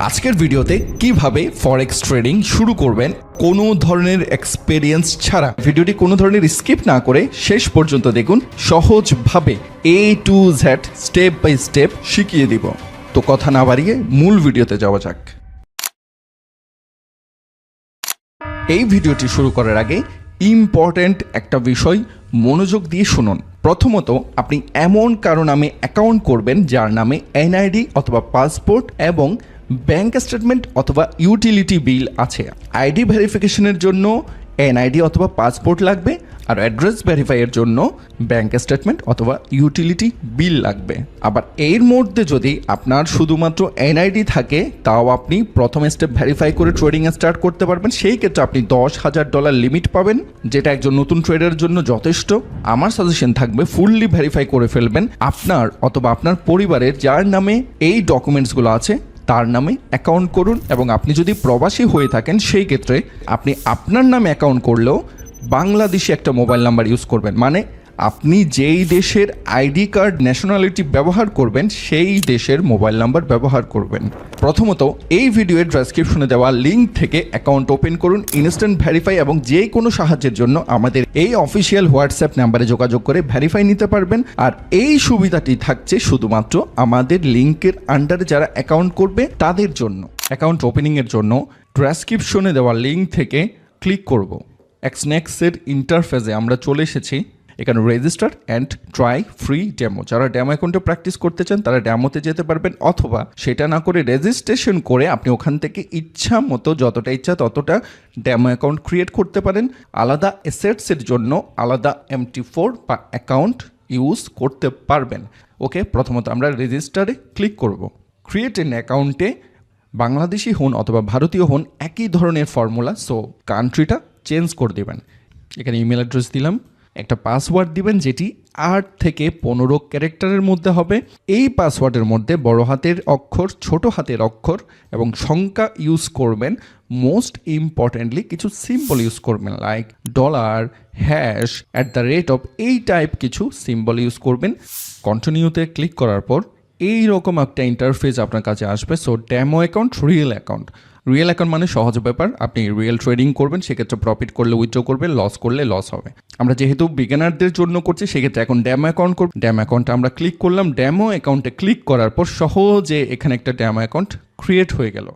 আজকের ভিডিওতে কিভাবে ফরেক্স ট্রেডিং শুরু করবেন কোনো ধরনের এক্সপেরিয়েন্স ছাড়া। ভিডিওটি কোনো ধরনের স্কিপ না করে শেষ পর্যন্ত দেখুন। সহজভাবে A to Z step by step শিখিয়ে দিব। তো কথা না বাড়িয়ে মূল ভিডিওতে যাওয়া যাক। এই ভিডিওটি শুরু করার আগে ইম্পর্ট্যান্ট একটা বিষয় মনোযোগ দিয়ে শুনুন। প্রথমত, আপনি এমন কারো নামে অ্যাকাউন্ট করবেন যার নামে এনআইডি অথবা পাসপোর্ট এবং ব্যাংক স্টেটমেন্ট অথবা ইউটিলিটি বিল আছে। আইডি ভেরিফিকেশনের জন্য এনআইডি অথবা পাসপোর্ট লাগবে, আর অ্যাড্রেস ভেরিফাইয়ের জন্য ব্যাংক স্টেটমেন্ট অথবা ইউটিলিটি বিল লাগবে। আবার এর মধ্যে যদি আপনার শুধুমাত্র এনআইডি থাকে, তাও আপনি প্রথম স্টেপ ভেরিফাই করে ট্রেডিং স্টার্ট করতে পারবেন। সেই ক্ষেত্রে আপনি $10,000 লিমিট পাবেন, যেটা একজন নতুন ট্রেডারের জন্য যথেষ্ট। আমার সাজেশন থাকবে ফুললি ভেরিফাই করে ফেলবেন আপনার অথবা আপনার পরিবারের যার নামে এই ডকুমেন্টসগুলো আছে তার নামে অ্যাকাউন্ট করুন। এবং আপনি যদি প্রবাসী হয়ে থাকেন, সেই ক্ষেত্রে আপনি আপনার নামে অ্যাকাউন্ট করলেও বাংলাদেশি একটা মোবাইল নাম্বার ইউজ করবেন। মানে আপনি যেই দেশের আইডি কার্ড ন্যাশনালিটি ব্যবহার করবেন সেই দেশের মোবাইল নাম্বার ব্যবহার করবেন। প্রথমত, এই ভিডিওর ডেসক্রিপশনে দেওয়া লিঙ্ক থেকে অ্যাকাউন্ট ওপেন করুন। ইনস্ট্যান্ট ভেরিফাই এবং যে কোনো সাহায্যের জন্য আমাদের এই অফিসিয়াল হোয়াটসঅ্যাপ নাম্বারে যোগাযোগ করে ভেরিফাই নিতে পারবেন। আর এই সুবিধাটি থাকছে শুধুমাত্র আমাদের লিঙ্কের আন্ডারে যারা অ্যাকাউন্ট করবে তাদের জন্য। অ্যাকাউন্ট ওপেনিংয়ের জন্য ডেসক্রিপশনে দেওয়া লিঙ্ক থেকে ক্লিক করব। এক্সনেক্সের ইন্টারফেসে আমরা চলে এসেছি। এখানে register and try free demo. যারা ডেমো অ্যাকাউন্টে প্র্যাকটিস করতে চান তারা ডেমোতে যেতে পারবেন, অথবা সেটা না করে রেজিস্ট্রেশন করে আপনি ওখান থেকে ইচ্ছা মতো যতটা ইচ্ছা ততটা ডেমো অ্যাকাউন্ট ক্রিয়েট করতে পারেন। আলাদা অ্যাসেটসের জন্য আলাদা MT4 বা অ্যাকাউন্ট ইউজ করতে পারবেন। ওকে, প্রথমত আমরা রেজিস্টারে ক্লিক করব। ক্রিয়েট এন অ্যাকাউন্টে বাংলাদেশি হন অথবা ভারতীয় হন, একই ধরনের ফর্মুলা। সো কান্ট্রিটা চেঞ্জ করে দেবেন। এখানে ইমেল অ্যাড্রেস দিলাম, একটা পাসওয়ার্ড দিবেন যেটি 8 থেকে 15 ক্যারেক্টারের মধ্যে হবে। এই পাসওয়ার্ডের মধ্যে বড় হাতের অক্ষর, ছোট হাতের অক্ষর এবং সংখ্যা ইউজ করবেন। মোস্ট ইম্পর্টেন্টলি কিছু সিম্বল ইউজ করবেন, লাইক $, হ্যাশ, @ এই টাইপ কিছু সিম্বল ইউজ করবেন। কন্টিনিউতে ক্লিক করার পর এই রকম একটা ইন্টারফেস আপনার কাছে আসবে। So demo account, real account. Real account মানে সহজ ব্যাপার, আপনি রিয়েল ট্রেডিং করবেন, সেক্ষেত্রে প্রফিট করলে উইথড্র করবেন, লস করলে লস হবে। আমরা যেহেতু বিগিনারদের জন্য করছি, সেক্ষেত্রে এখন ডেমো অ্যাকাউন্ট করব। ডেমো অ্যাকাউন্টে আমরা ক্লিক করলাম। ডেমো অ্যাকাউন্টে ক্লিক করার পর সহজে এখানে একটা ডেমো অ্যাকাউন্ট ক্রিয়েট হয়ে গেল।